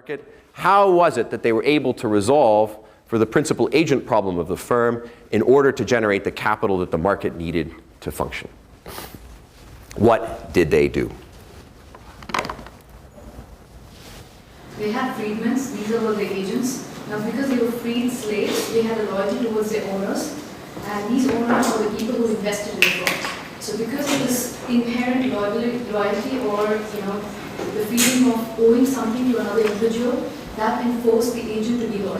market. How was it that they were able to resolve for the principal agent problem of the firm in order to generate the capital that the market needed to function? What did they do? They had freedmen, these were the agents. Now because they were freed slaves, they had a loyalty towards their owners, and these owners were the people who invested in the firm. So because of this inherent loyalty or the feeling of owing something to another individual, that enforced the agent to be loyal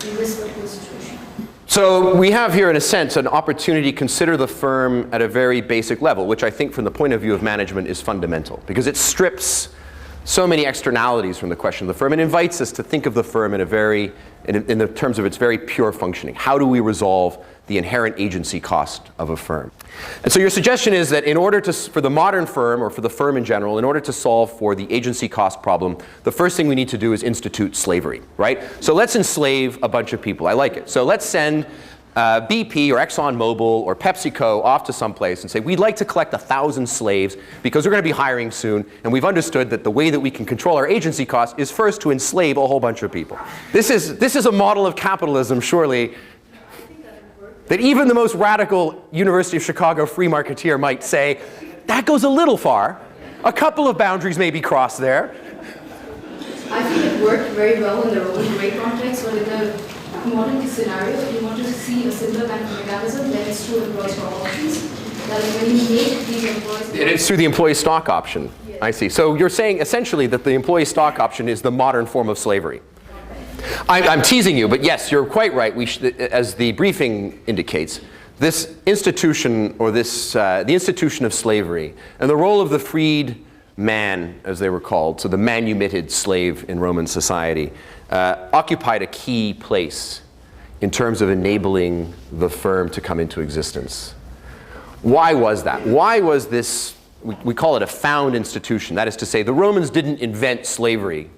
in this particular situation. So we have here, in a sense, an opportunity to consider the firm at a very basic level, which I think from the point of view of management is fundamental, because it strips so many externalities from the question of the firm and invites us to think of the firm in the terms of its very pure functioning. How do we resolve the inherent agency cost of a firm? And so your suggestion is that in order to, for the modern firm, or for the firm in general, in order to solve for the agency cost problem, the first thing we need to do is institute slavery, right? So let's enslave a bunch of people. I like it. So let's send BP or ExxonMobil or PepsiCo off to some place and say, we'd like to collect 1,000 slaves because we're going to be hiring soon, and we've understood that the way that we can control our agency costs is first to enslave a whole bunch of people. This is a model of capitalism, surely, that even the most radical University of Chicago free marketeer might say, that goes a little far. A couple of boundaries may be crossed there. I think it worked very well in the Roman Great context, but in the modern scenario, if you want to see a similar kind of mechanism, then it's through employee stock options. That when you make these employees... It's through the employee stock option. Yes. I see. So you're saying essentially that the employee stock option is the modern form of slavery. I'm teasing you, but yes, you're quite right. As the briefing indicates, this institution, or the institution of slavery, and the role of the freed man, as they were called, so the manumitted slave in Roman society, occupied a key place in terms of enabling the firm to come into existence. Why was that? Why was this, we call it a found institution. That is to say, the Romans didn't invent slavery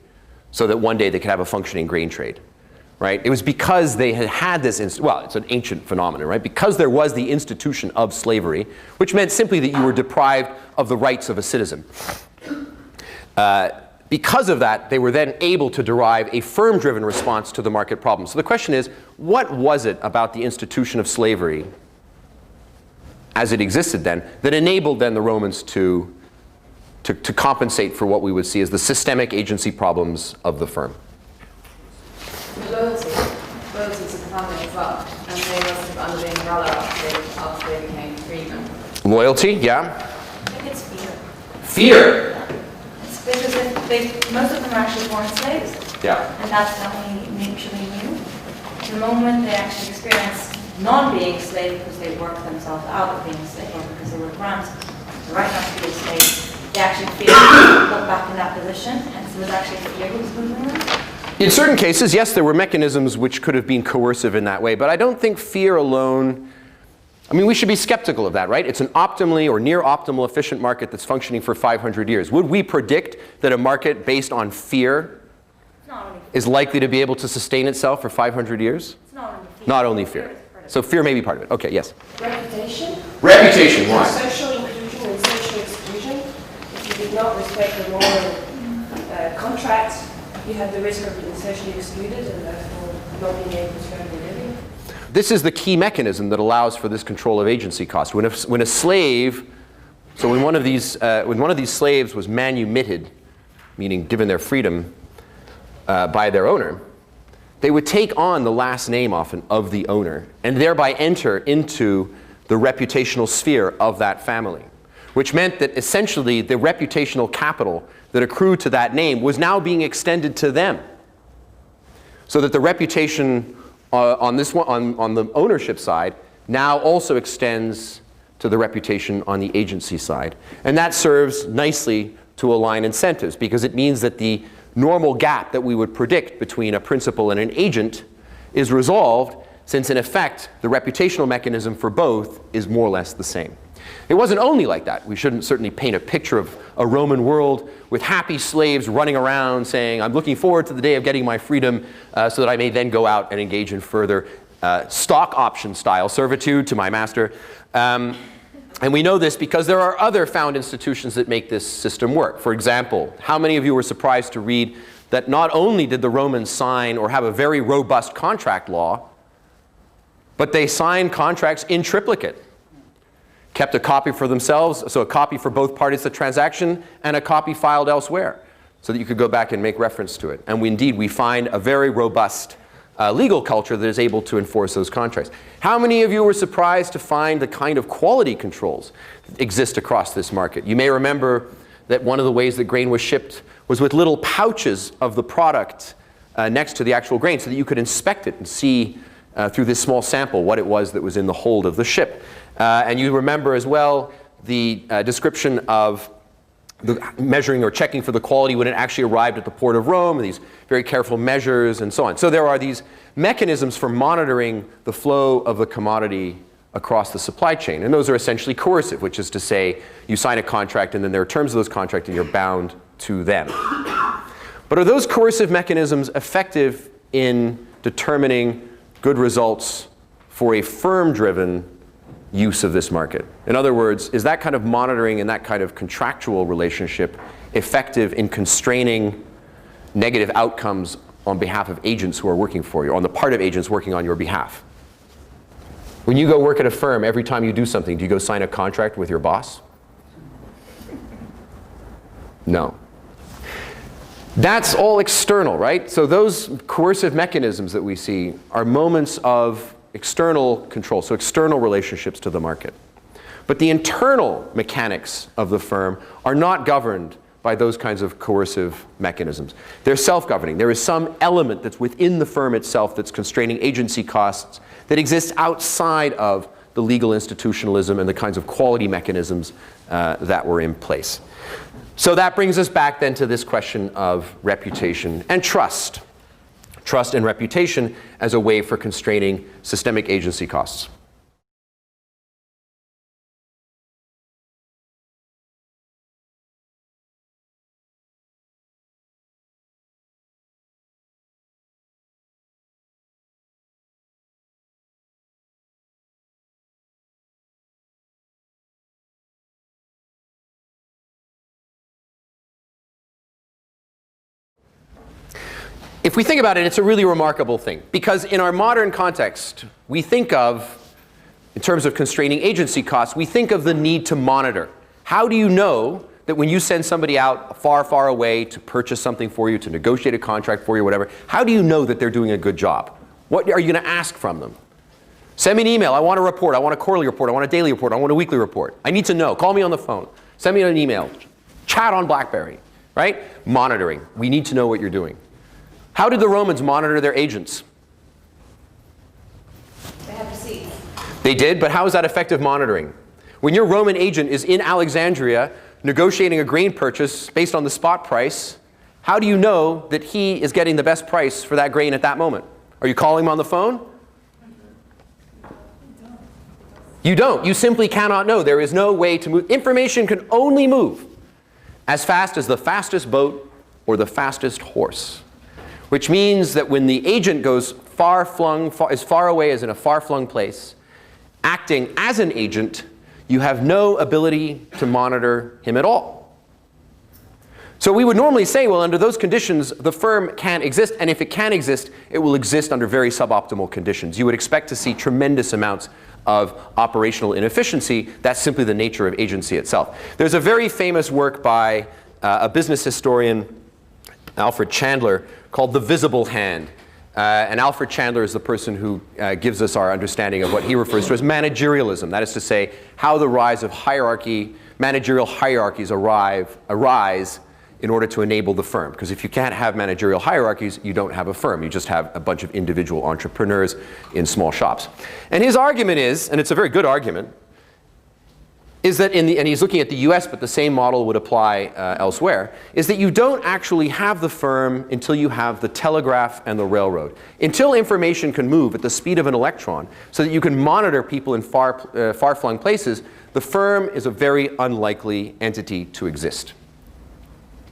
so that one day they could have a functioning grain trade, right? It was because they had this, well, it's an ancient phenomenon, right? Because there was the institution of slavery, which meant simply that you were deprived of the rights of a citizen. Because of that, they were then able to derive a firm-driven response to the market problem. So the question is, what was it about the institution of slavery, as it existed then, that enabled then the Romans to compensate for what we would see as the systemic agency problems of the firm? Loyalty. Loyalty to the family as well. And they were sort of under the umbrella after they became freedmen. Loyalty, yeah. I think it's fear. Fear? It's because most of them are actually born slaves. Yeah. And that's how we mutually knew. The moment they actually experienced non-being a slave because they worked themselves out of being a slave, or because they were granted the right not to be a slave, they actually feel put back in that position, and so it was actually fear who was moving them. In certain cases, yes, there were mechanisms which could have been coercive in that way, but I don't think fear alone, I mean, we should be skeptical of that, right? It's an optimally or near optimal efficient market that's functioning for 500 years. Would we predict that a market based on fear is likely to be able to sustain itself for 500 years? It's not only fear. Not only fear. So fear may be part of it. Okay, yes. Reputation. Reputation, why? Social inclusion and social exclusion. If you did not respect the moral contract, you have the risk of being socially excluded and therefore not being able to earn a living. This is the key mechanism that allows for this control of agency cost. When a slave, so when one of these slaves was manumitted, meaning given their freedom by their owner, they would take on the last name often of the owner and thereby enter into the reputational sphere of that family, which meant that essentially the reputational capital that accrued to that name was now being extended to them. So that the reputation on the ownership side now also extends to the reputation on the agency side. And that serves nicely to align incentives, because it means that the normal gap that we would predict between a principal and an agent is resolved, since in effect the reputational mechanism for both is more or less the same. It wasn't only like that. We shouldn't certainly paint a picture of a Roman world with happy slaves running around saying, I'm looking forward to the day of getting my freedom so that I may then go out and engage in further stock option style servitude to my master. And we know this because there are other found institutions that make this system work. For example, how many of you were surprised to read that not only did the Romans sign or have a very robust contract law, but they signed contracts in triplicate. Kept a copy for themselves, so a copy for both parties of the transaction, and a copy filed elsewhere, so that you could go back and make reference to it. And we find a very robust legal culture that is able to enforce those contracts. How many of you were surprised to find the kind of quality controls that exist across this market? You may remember that one of the ways that grain was shipped was with little pouches of the product next to the actual grain, so that you could inspect it and see through this small sample what it was that was in the hold of the ship. And you remember as well the description of the measuring or checking for the quality when it actually arrived at the port of Rome, and these very careful measures and so on. So there are these mechanisms for monitoring the flow of the commodity across the supply chain. And those are essentially coercive, which is to say you sign a contract and then there are terms of those contracts and you're bound to them. But are those coercive mechanisms effective in determining good results for a firm-driven use of this market? In other words, is that kind of monitoring and that kind of contractual relationship effective in constraining negative outcomes on behalf of agents who are working for you, on the part of agents working on your behalf? When you go work at a firm, every time you do something, do you go sign a contract with your boss? No. That's all external, right? So those coercive mechanisms that we see are moments of external control, so external relationships to the market. But the internal mechanics of the firm are not governed by those kinds of coercive mechanisms. They're self-governing. There is some element that's within the firm itself that's constraining agency costs that exists outside of the legal institutionalism and the kinds of quality mechanisms that were in place. So that brings us back then to this question of reputation and trust. Trust and reputation as a way for constraining systemic agency costs. If we think about it, it's a really remarkable thing. Because in our modern context, we think of, in terms of constraining agency costs, we think of the need to monitor. How do you know that when you send somebody out far, far away to purchase something for you, to negotiate a contract for you, whatever, how do you know that they're doing a good job? What are you going to ask from them? Send me an email. I want a report. I want a quarterly report. I want a daily report. I want a weekly report. I need to know. Call me on the phone. Send me an email. Chat on BlackBerry, right? Monitoring. We need to know what you're doing. How did the Romans monitor their agents? They have receipts. They did, but how is that effective monitoring? When your Roman agent is in Alexandria negotiating a grain purchase based on the spot price, how do you know that he is getting the best price for that grain at that moment? Are you calling him on the phone? You don't. You simply cannot know. There is no way to move. Information can only move as fast as the fastest boat or the fastest horse. Which means that when the agent goes as far away as in a far-flung place, acting as an agent, you have no ability to monitor him at all. So we would normally say, well, under those conditions, the firm can exist, and if it can exist, it will exist under very suboptimal conditions. You would expect to see tremendous amounts of operational inefficiency. That's simply the nature of agency itself. There's a very famous work by a business historian, Alfred Chandler, called The Visible Hand. And Alfred Chandler is the person who gives us our understanding of what he refers to as managerialism. That is to say, how the rise of hierarchy, managerial hierarchies arise in order to enable the firm. Because if you can't have managerial hierarchies, you don't have a firm. You just have a bunch of individual entrepreneurs in small shops. And his argument is, and it's a very good argument, is that and he's looking at the US, but the same model would apply elsewhere, is that you don't actually have the firm until you have the telegraph and the railroad. Until information can move at the speed of an electron so that you can monitor people in far-flung places, the firm is a very unlikely entity to exist.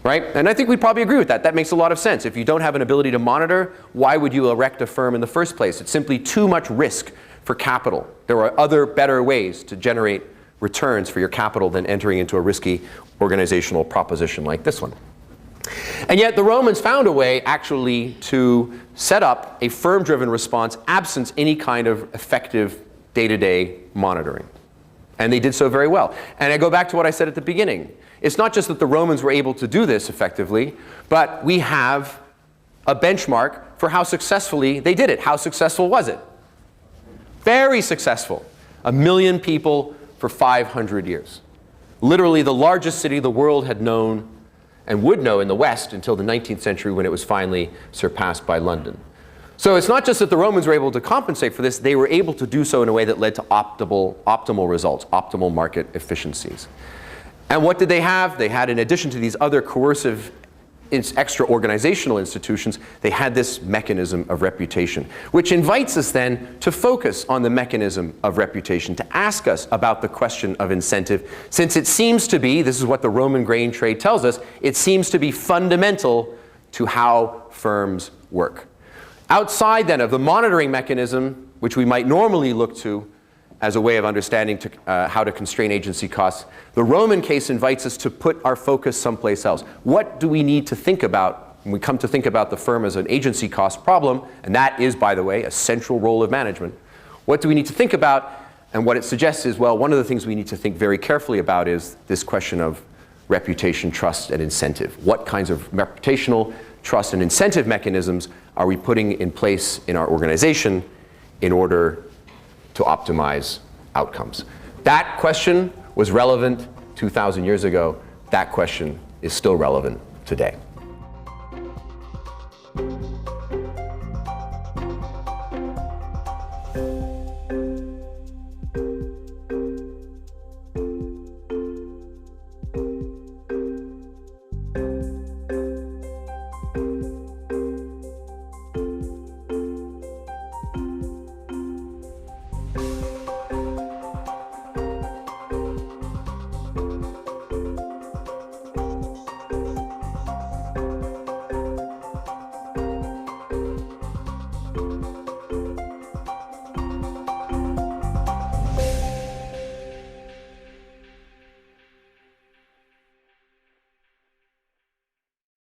Right? And I think we'd probably agree with that. That makes a lot of sense. If you don't have an ability to monitor, why would you erect a firm in the first place? It's simply too much risk for capital. There are other better ways to generate returns for your capital than entering into a risky organizational proposition like this one. And yet the Romans found a way actually to set up a firm-driven response absent any kind of effective day-to-day monitoring. And they did so very well. And I go back to what I said at the beginning. It's not just that the Romans were able to do this effectively, but we have a benchmark for how successfully they did it. How successful was it? Very successful. 1 million people for 500 years. Literally the largest city the world had known and would know in the West until the 19th century when it was finally surpassed by London. So it's not just that the Romans were able to compensate for this, they were able to do so in a way that led to optimal results, optimal market efficiencies. And what did they have? They had, in addition to these other coercive extra organizational institutions, they had this mechanism of reputation, which invites us then to focus on the mechanism of reputation, to ask us about the question of incentive, since it seems to be, this is what the Roman grain trade tells us, it seems to be fundamental to how firms work. Outside then of the monitoring mechanism, which we might normally look to as a way of understanding how to constrain agency costs, the Roman case invites us to put our focus someplace else. What do we need to think about when we come to think about the firm as an agency cost problem? And that is, by the way, a central role of management. What do we need to think about? And what it suggests is, well, one of the things we need to think very carefully about is this question of reputation, trust, and incentive. What kinds of reputational, trust, and incentive mechanisms are we putting in place in our organization in order to optimize outcomes? That question was relevant 2,000 years ago. That question is still relevant today.